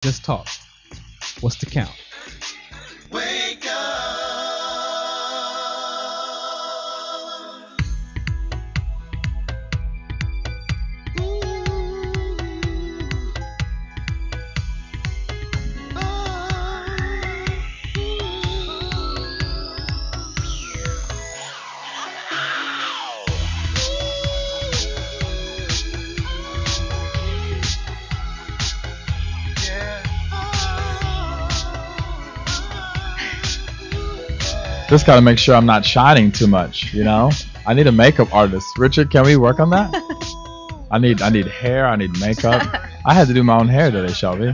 Just talk. What's the count? Wake up. Just got to make sure I'm not shining too much, you know? I need a makeup artist. Richard, can we work on that? I need hair, I need makeup. I had to do my own hair today, Shelby.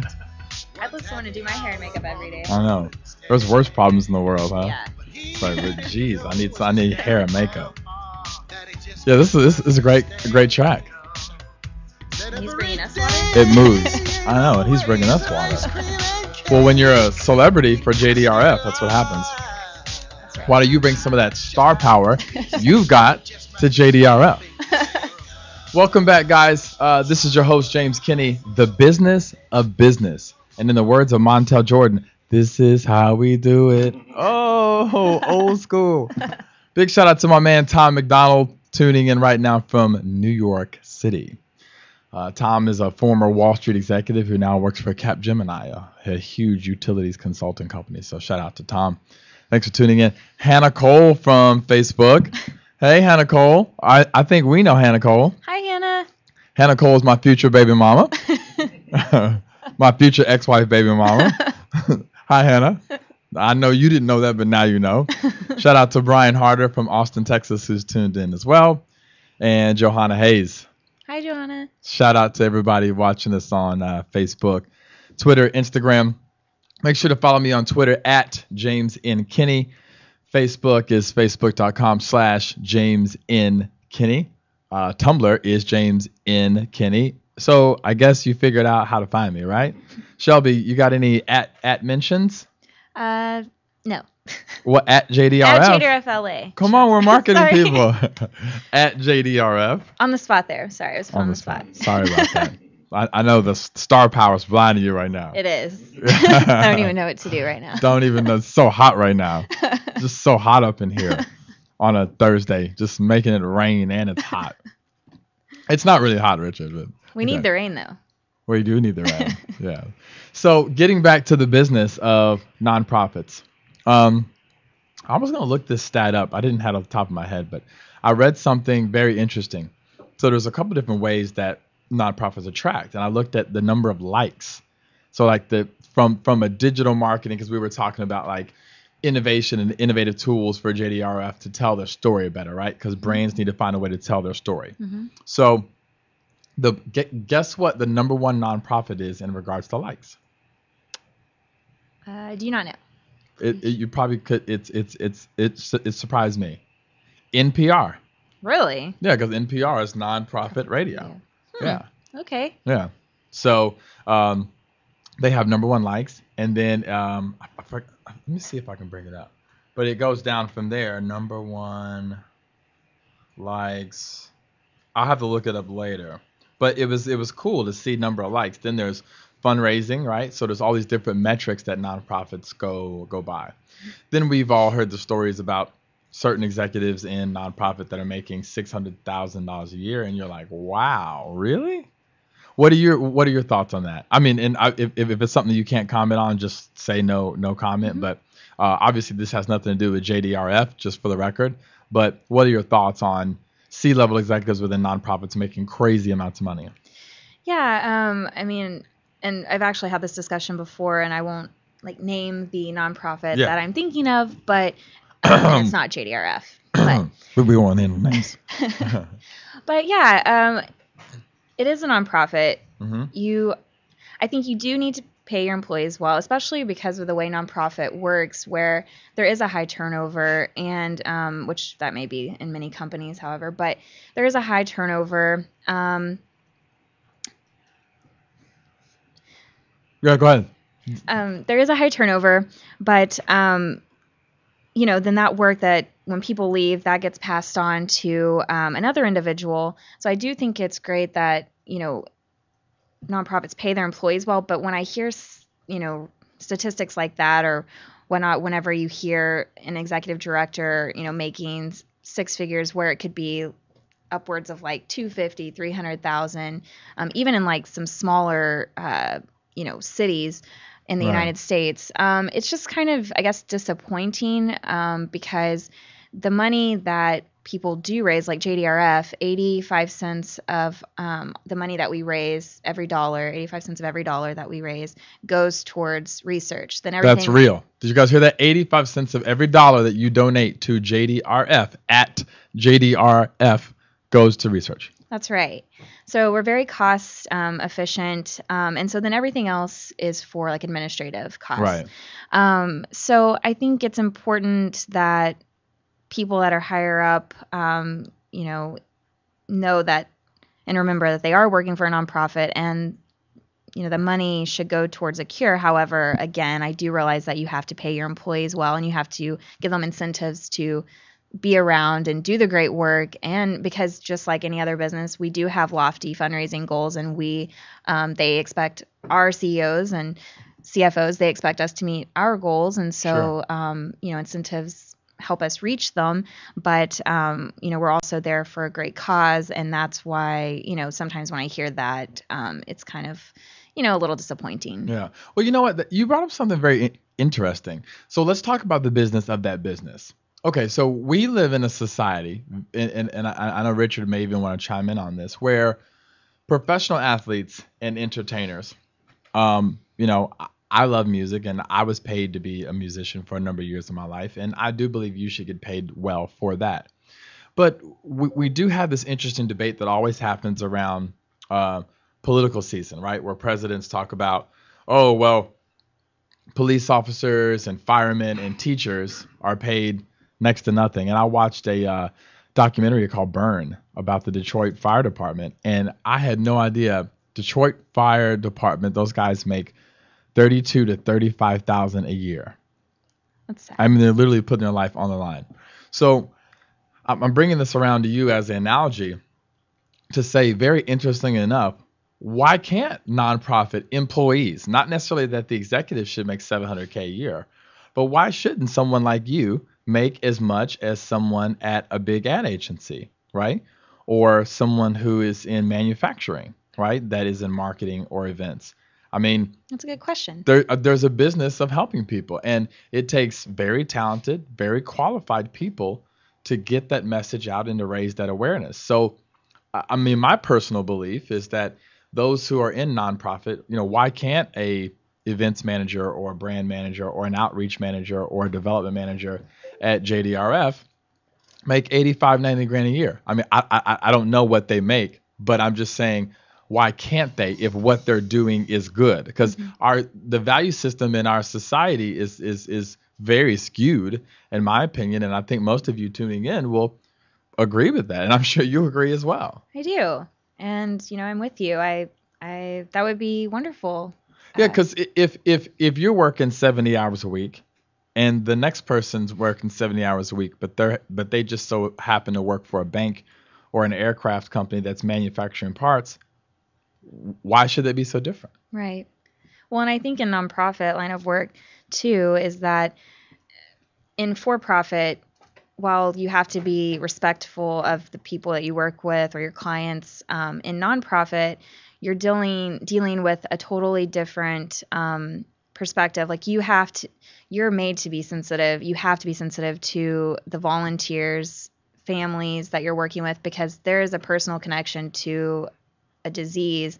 I'd love someone to do my hair and makeup every day. I know. There's worse problems in the world, huh? Yeah. But geez, I need hair and makeup. Yeah, this is a great track. He's bringing us water. It moves. I know, and he's bringing us water. Well, when you're a celebrity for JDRF, that's what happens. That's right. Why don't you bring some of that star power you've got to JDRF? Welcome back, guys. This is your host, James Kinney, the business of business. And in the words of Montel Jordan, this is how we do it. Oh, old school. Big shout out to my man, Tom McDonald, tuning in right now from New York City. Tom is a former Wall Street executive who now works for Capgemini, a huge utilities consulting company. So shout out to Tom. Thanks for tuning in. Hannah Cole from Facebook. Hey, Hannah Cole. I think we know Hannah Cole. Hi, Hannah. Hannah Cole is my future baby mama. My future ex-wife baby mama. Hi, Hannah. I know you didn't know that, but now you know. Shout out to Brian Harder from Austin, Texas, who's tuned in as well. And Johanna Hayes. Hi, Johanna. Shout out to everybody watching us on Facebook, Twitter, Instagram. Make sure to follow me on Twitter at James N. Kinney. Facebook is facebook.com/James N. Kinney. Tumblr is James N. Kinney. So I guess you figured out how to find me, right? Shelby, you got any at mentions? No. What, at JDRF? At JDRF LA. Come on, we're marketing Sorry. people. At JDRF. On the spot there. Sorry, I was put on the spot. Sorry about that. I know the star power's blinding you right now. It is. I don't even know what to do right now. Don't even know. It's so hot right now. Just so hot up in here on a Thursday. Just making it rain and it's hot. It's not really hot, Richard. But We need the rain, though. We do need the rain. Yeah. So getting back to the business of nonprofits. I was going to look this stat up. I didn't have it off the top of my head, but I read something very interesting. So there's a couple different ways that nonprofits attract, and I looked at the number of likes. So like from a digital marketing, because we were talking about like innovation and innovative tools for JDRF to tell their story better, right? Because brands need to find a way to tell their story. Mm-hmm. So guess what the number one nonprofit is in regards to likes? Do you not know? You probably could. It surprised me. NPR. Really? Yeah, because NPR is nonprofit radio. Yeah. Okay. Yeah. So they have number one likes, and then let me see if I can bring it up. But it goes down from there. Number one likes. I'll have to look it up later. But it was cool to see number of likes. Then there's fundraising, right? So there's all these different metrics that nonprofits go by. Then we've all heard the stories about certain executives in nonprofit that are making $600,000 a year, and you're like, wow, really? What are your thoughts on that? I mean, and if it's something you can't comment on, just say no comment. Mm-hmm. But obviously, this has nothing to do with JDRF, just for the record. But what are your thoughts on C-level executives within nonprofits making crazy amounts of money? Yeah, I mean, and I've actually had this discussion before, and I won't like name the nonprofit that I'm thinking of, but it's not JDRF. But we won't name names. But yeah, it is a nonprofit. Mm-hmm. I think you do need to pay your employees well, especially because of the way nonprofit works, where there is a high turnover, and which that may be in many companies, however, but there is a high turnover. Yeah, go ahead. There is a high turnover, but then that work that when people leave, that gets passed on to another individual. So I do think it's great that nonprofits pay their employees well, but when I hear, statistics like that, or whenever you hear an executive director, making six figures where it could be upwards of like 250, 300,000, even in like some smaller, cities in the Right. United States. It's just kind of, I guess, disappointing because the money that people do raise, like JDRF, 85 cents of the money that we raise, 85 cents of every dollar that we raise goes towards research. Then everything. That's real. Did you guys hear that? 85 cents of every dollar that you donate to JDRF at JDRF goes to research. That's right. So we're very cost efficient, and so then everything else is for like administrative costs. Right. So I think it's important that people that are higher up, know that and remember that they are working for a nonprofit, and the money should go towards a cure. However, again, I do realize that you have to pay your employees well, and you have to give them incentives to be around and do the great work. And because just like any other business, we do have lofty fundraising goals, and they expect our CEOs and CFOs, they expect us to meet our goals. And so, incentives help us reach them, but, we're also there for a great cause. And that's why, sometimes when I hear that, it's kind of, a little disappointing. Yeah. Well, you know what? You brought up something very interesting. So let's talk about the business of that business. Okay, so we live in a society, and I know Richard may even want to chime in on this, where professional athletes and entertainers, I love music, and I was paid to be a musician for a number of years of my life, and I do believe you should get paid well for that. But we do have this interesting debate that always happens around political season, right, where presidents talk about, oh, well, police officers and firemen and teachers are paid next to nothing. And I watched a documentary called Burn about the Detroit Fire Department, and I had no idea. Detroit Fire Department, those guys make $32,000 to $35,000 a year. That's sad. I mean, they're literally putting their life on the line. So I'm bringing this around to you as an analogy to say, very interesting enough, why can't nonprofit employees, not necessarily that the executives should make $700K a year, but why shouldn't someone like you make as much as someone at a big ad agency, right? Or someone who is in manufacturing, right? That is in marketing or events. I mean, that's a good question. There's a business of helping people, and it takes very talented, very qualified people to get that message out and to raise that awareness. So, I mean, my personal belief is that those who are in nonprofit, why can't a events manager or a brand manager or an outreach manager or a development manager at JDRF make 85, 90 grand a year? I mean, I don't know what they make, but I'm just saying, why can't they if what they're doing is good? Because the value system in our society is very skewed, in my opinion, and I think most of you tuning in will agree with that, and I'm sure you agree as well. I do, and I'm with you. I that would be wonderful. Yeah, because if you're working 70 hours a week, and the next person's working 70 hours a week, but they just so happen to work for a bank or an aircraft company that's manufacturing parts, why should they be so different? Right. Well, and I think in nonprofit line of work too is that in for-profit, while you have to be respectful of the people that you work with or your clients, in nonprofit, you're dealing with a totally different perspective. Like you're made to be sensitive. You have to be sensitive to the volunteers, families that you're working with, because there is a personal connection to a disease,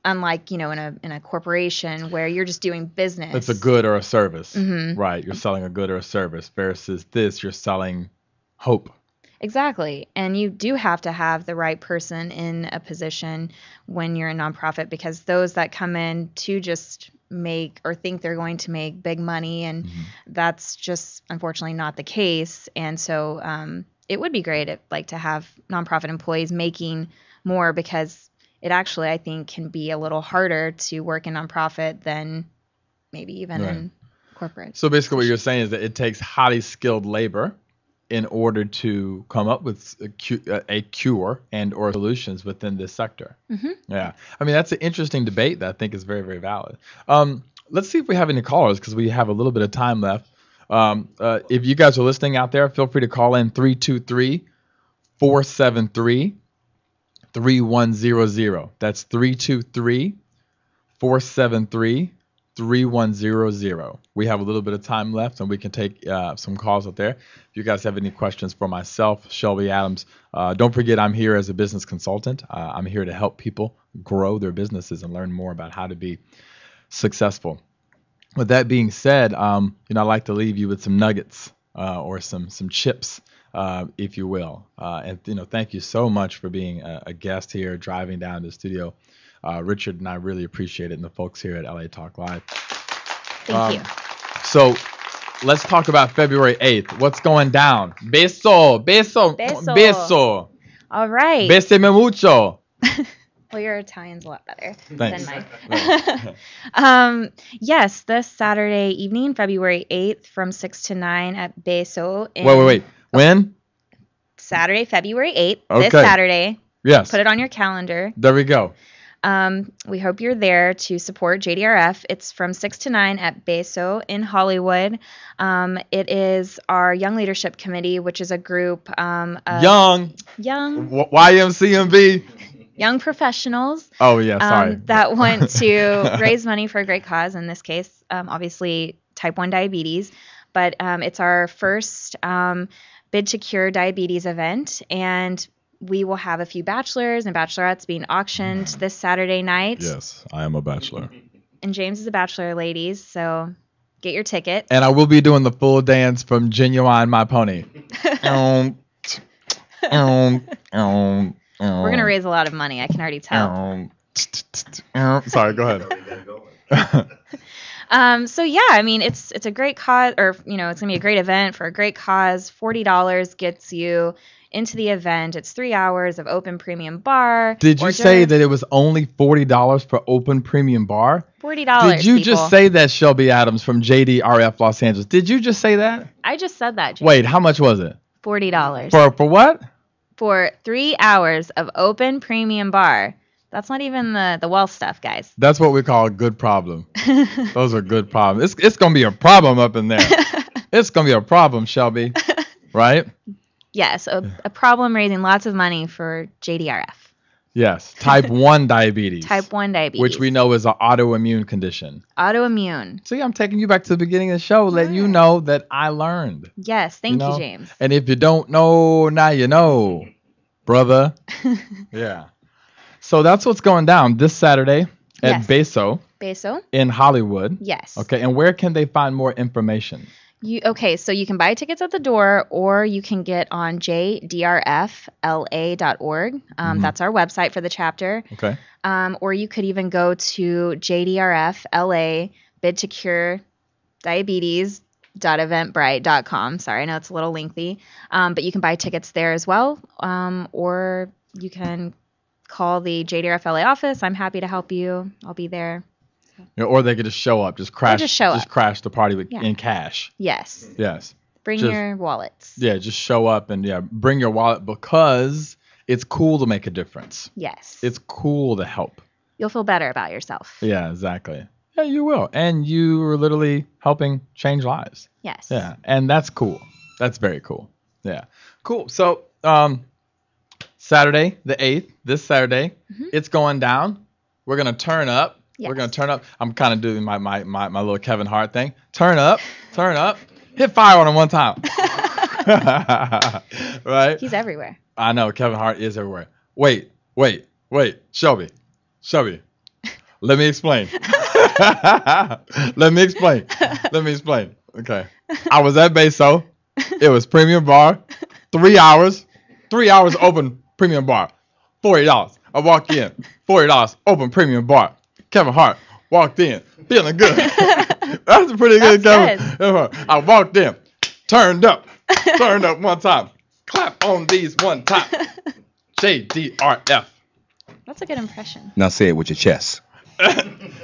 unlike in a corporation where you're just doing business. It's a good or a service, Mm-hmm. right? You're selling a good or a service versus this, you're selling hope. Exactly. And you do have to have the right person in a position when you're a nonprofit, because those that come in to just make or think they're going to make big money, and that's just unfortunately not the case. And so it would be great to have nonprofit employees making more, because it actually, I think, can be a little harder to work in nonprofit than maybe even in corporate. So basically what you're saying is that it takes highly skilled labor in order to come up with a cure and or solutions within this sector. Yeah. I mean, that's an interesting debate that I think is very, very valid. Let's see if we have any callers because we have a little bit of time left. If you guys are listening out there, feel free to call in 323-473-3100. That's 323-473-3100. We have a little bit of time left, and we can take some calls out there. If you guys have any questions for myself, Shelbe Adams, don't forget I'm here as a business consultant. I'm here to help people grow their businesses and learn more about how to be successful. With that being said, I'd like to leave you with some nuggets or some chips, if you will. And thank you so much for being a guest here, driving down to the studio. Richard and I really appreciate it, and the folks here at LA Talk Live. Thank you. So let's talk about February 8th. What's going down? Beso, beso, Beso. beso. All right. Beseme mucho. Well, your Italian's a lot better Thanks. than mine. Yes, this Saturday evening, February 8th, from 6 to 9 at Beso. Wait. When? Saturday, February 8th. Okay. This Saturday. Yes. Put it on your calendar. There we go. We hope you're there to support JDRF. It's from 6 to 9 at Beso in Hollywood. It is our Young Leadership Committee, which is a group of young YMCMB. young professionals Oh, yeah, sorry. that want to raise money for a great cause. In this case, obviously, type 1 diabetes. But it's our first Bid to Cure diabetes event, and we will have a few bachelors and bachelorettes being auctioned this Saturday night. Yes, I am a bachelor. And James is a bachelor, ladies, so get your ticket. And I will be doing the full dance from Genuine My Pony. We're going to raise a lot of money, I can already tell. Sorry, go ahead. So yeah, I mean, it's a great cause, or, it's going to be a great event for a great cause. $40 gets you into the event. It's 3 hours of open premium bar. Did you say that it was only $40 for open premium bar? $40. Did you just say that, Shelbe Adams from JDRF Los Angeles? Did you just say that? I just said that, James. Wait, how much was it? $40. For what? For 3 hours of open premium bar. That's not even the well stuff, guys. That's what we call a good problem. Those are good problems. It's going to be a problem up in there. It's going to be a problem, Shelbe. Right? Yes, a problem raising lots of money for JDRF. Yes, type 1 diabetes. Type 1 diabetes. Which we know is an autoimmune condition. Autoimmune. See, I'm taking you back to the beginning of the show, letting you know that I learned. Yes, thank you, James. And if you don't know, now you know, brother. Yeah. So that's what's going down this Saturday at Beso. Beso. In Hollywood. Yes. Okay, and where can they find more information? So you can buy tickets at the door, or you can get on jdrfla.org. That's our website for the chapter. Okay. Or you could even go to JDRFLA Bid to Cure Diabetes.eventbrite.com. Sorry, I know it's a little lengthy, but you can buy tickets there as well, or you can call the JDRFLA office. I'm happy to help you. I'll be there. Or they could just show up, just crash the party in cash. Yes. Bring your wallets. Yeah, just show up and bring your wallet because it's cool to make a difference. Yes. It's cool to help. You'll feel better about yourself. Yeah, exactly. Yeah, you will. And you are literally helping change lives. Yes. Yeah, and that's cool. That's very cool. Yeah. Cool. So, Saturday, the 8th, this Saturday, it's going down. We're going to turn up. Yes. We're going to turn up. I'm kind of doing my little Kevin Hart thing. Turn up. Hit fire on him one time. Right? He's everywhere. I know. Kevin Hart is everywhere. Wait. Shelbe. Let me explain. Let me explain. Okay. I was at Beso. It was premium bar. 3 hours. 3 hours open premium bar. $40. I walked in. $40 open premium bar. Kevin Hart walked in, feeling good. That's a pretty good Kevin Hart. I walked in, turned up one time. Clap on these one time. JDRF. That's a good impression. Now say it with your chest.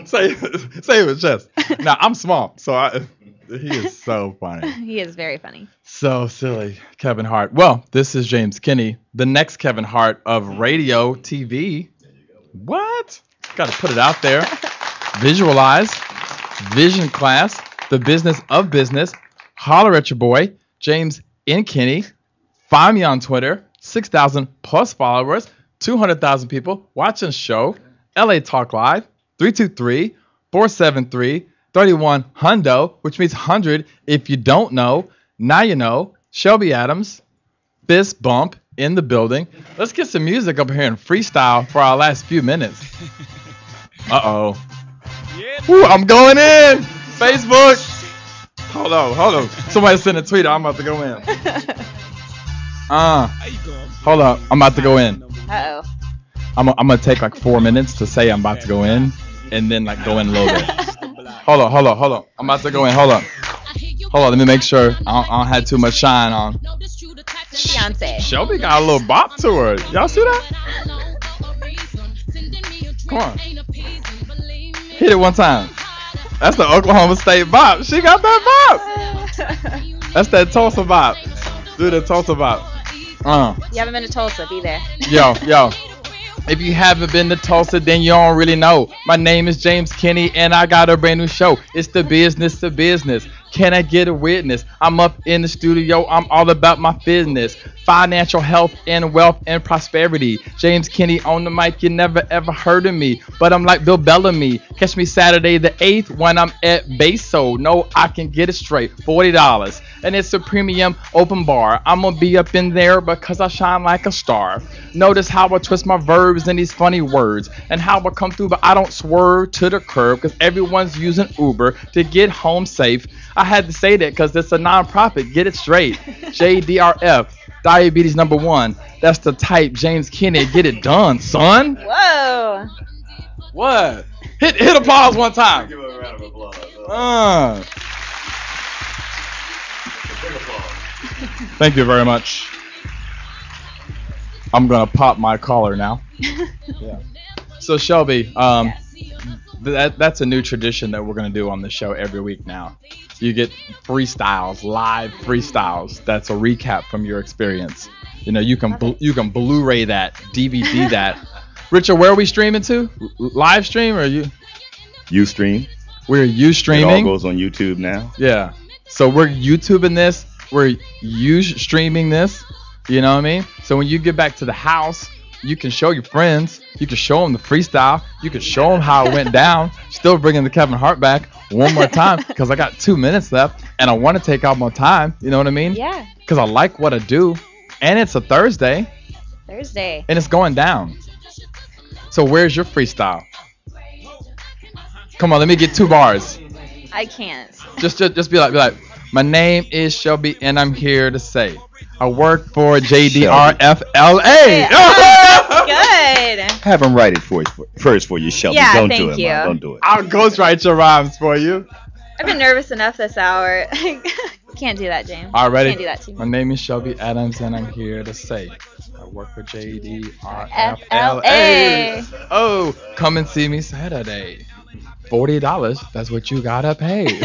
say it with chest. Now I'm small, so He is so funny. He is very funny. So silly. Kevin Hart. Well, this is James Kinney, the next Kevin Hart of radio, TV. What? Got to put it out there. Visualize. Vision class. The business of business. Holler at your boy, James N. Kinney. Find me on Twitter. 6,000 plus followers. 200,000 people watching the show. LA Talk Live. 323-473-3100, which means 100 if you don't know. Now you know. Shelbe Adams, fist bump in the building. Let's get some music up here and freestyle for our last few minutes. Uh-oh. Ooh, I'm going in. Facebook. Hold on. Somebody sent a tweet. I'm about to go in. Hold up. I'm about to go in. Uh-oh. I'm going to take like 4 minutes to say I'm about to go in and then like go in a little bit. Hold on. I'm about to go in. Hold on. Let me make sure I don't have too much shine on. Beyonce. Shelbe got a little bop to her. Y'all see that? Come on. Hit it one time. That's the Oklahoma State bop. She got that bop. That's that Tulsa bop. Do the Tulsa bop. You haven't been to Tulsa, be there. Yo. If you haven't been to Tulsa, then you don't really know. My name is James Kinney, and I got a brand new show. It's the business of business. Can I get a witness? I'm up in the studio. I'm all about my business. Financial health and wealth and prosperity. James Kinney on the mic. You never ever heard of me, but I'm like Bill Bellamy. Catch me Saturday the 8th when I'm at Beso. No, I can get it straight. $40. And it's a premium open bar. I'm going to be up in there because I shine like a star. Notice how I twist my verbs in these funny words and how I come through, but I don't swerve to the curb because everyone's using Uber to get home safe. I had to say that because it's a nonprofit. Get it straight. JDRF, diabetes number 1. That's the type. James Kinney, get it done, son. Whoa. What? Hit applause one time. Give a round of applause. Thank you very much. I'm gonna pop my collar now. Yeah. So Shelbe, that's a new tradition that we're gonna do on the show every week now. You get freestyles, live freestyles. That's a recap from your experience. You know, you can Blu-ray that, DVD that. Richard, where are we streaming to? Live stream or you? Ustream. We're Ustreaming. It all goes on YouTube now. Yeah. So we're YouTubing this. We're streaming this. You know what I mean? So when you get back to the house, you can show your friends. You can show them the freestyle. You can show them how it went down. Still bringing the Kevin Hart back one more time because I got 2 minutes left and I want to take out more time. You know what I mean? Yeah. Because I like what I do. And it's a Thursday. Thursday. And it's going down. So where's your freestyle? Come on, let me get 2 bars. I can't. Just be like, my name is Shelbe and I'm here to say I work for JDRFLA. Good. Have him write it first for you, Shelbe. Yeah, Don't thank do it, you. man. Don't do it. I'll ghostwrite your rhymes for you. I've been nervous enough this hour. Can't do that, James. All right, ready? Can't do that to My me. name is Shelbe Adams and I'm here to say I work for JDRFLA. FLA. Oh, come and see me Saturday. $40. That's what you gotta pay.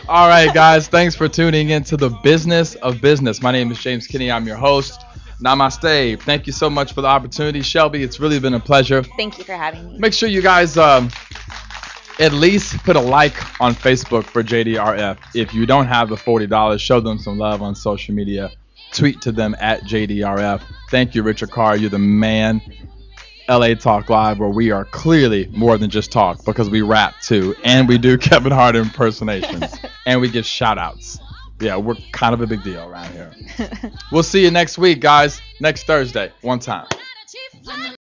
All right, guys. Thanks for tuning in to the business of business. My name is James Kinney. I'm your host. Namaste. Thank you so much for the opportunity, Shelbe. It's really been a pleasure. Thank you for having me. Make sure you guys at least put a like on Facebook for JDRF. If you don't have the $40, show them some love on social media. Tweet to them at JDRF. Thank you, Richard Carr. You're the man. LA Talk Live, where we are clearly more than just talk because we rap too, and we do Kevin Hart impersonations, and we give shout outs. Yeah, we're kind of a big deal around here. We'll see you next week, guys. Next Thursday, one time.